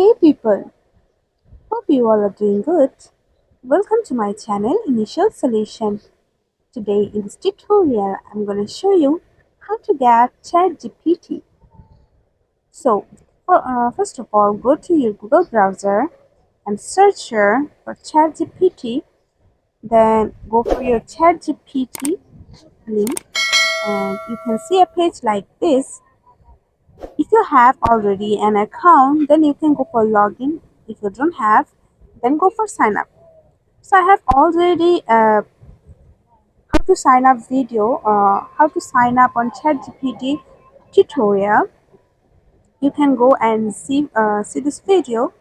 Hey people, hope you all are doing good. Welcome to my channel Initial Solution. Today in this tutorial, I'm going to show you how to get ChatGPT. So, first of all, go to your Google browser and search here for ChatGPT. Then go for your ChatGPT link, and you can see a page like this. If you have already an account, then you can go for login. If you don't have, then go for sign up. So I have already how to sign up video, how to sign up on ChatGPT tutorial. You can go and see this video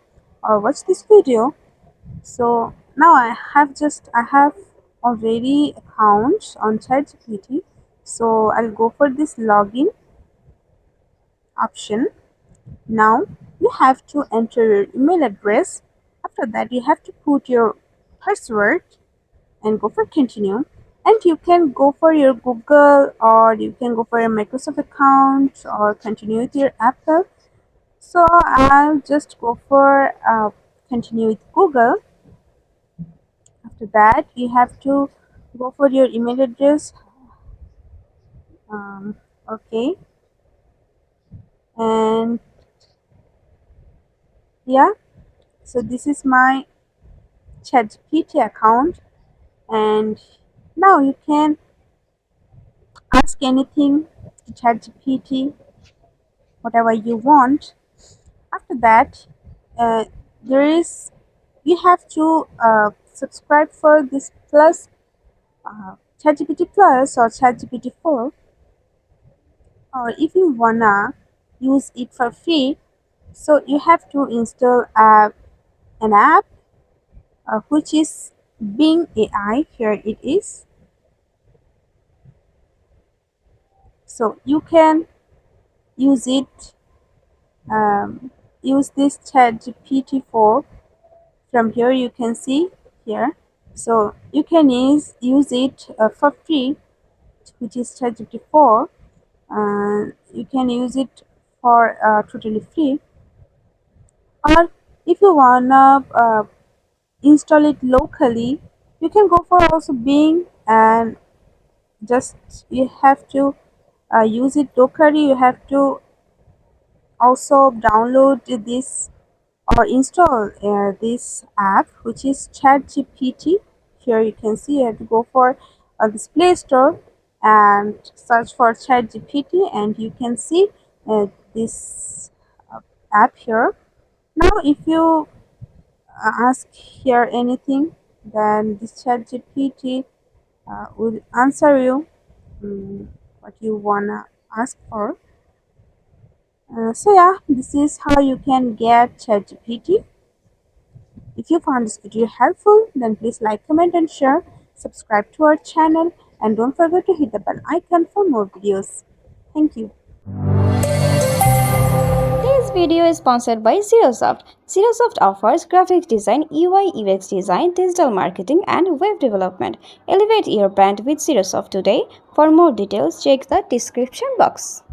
or watch this video. So now I have already account on ChatGPT. So I'll go for this login option. Now you have to enter your email address. After that, you have to put your password and go for continue. And you can go for your Google, or you can go for your Microsoft account, or continue with your Apple. So I'll just go for continue with Google. After that, you have to go for your email address. Okay, and yeah, so this is my ChatGPT account, and now you can ask anything to ChatGPT, whatever you want. After that, uh, there is you have to subscribe for this plus ChatGPT Plus or ChatGPT 4, or if you wanna use it for free, so you have to install an app which is Bing AI. Here it is. So you can use it. Use this ChatGPT 4. From here you can see here. So you can use it for free, which is ChatGPT 4. You can use it for totally free, or if you wanna install it locally, you can go for also Bing, and just you have to use it locally. You have to also download this or install this app, which is ChatGPT. Here you can see you have to go for this Play Store and search for ChatGPT, and you can see this app here. Now if you ask here anything, then this ChatGPT will answer you what you wanna ask for. So yeah, this is how you can get ChatGPT. If you found this video helpful, then please like, comment and share, subscribe to our channel, and don't forget to hit the bell icon for more videos. Thank you. This video is sponsored by Zerosoft. Zerosoft offers graphic design, UI UX design, digital marketing, and web development. Elevate your brand with Zerosoft today. For more details, check the description box.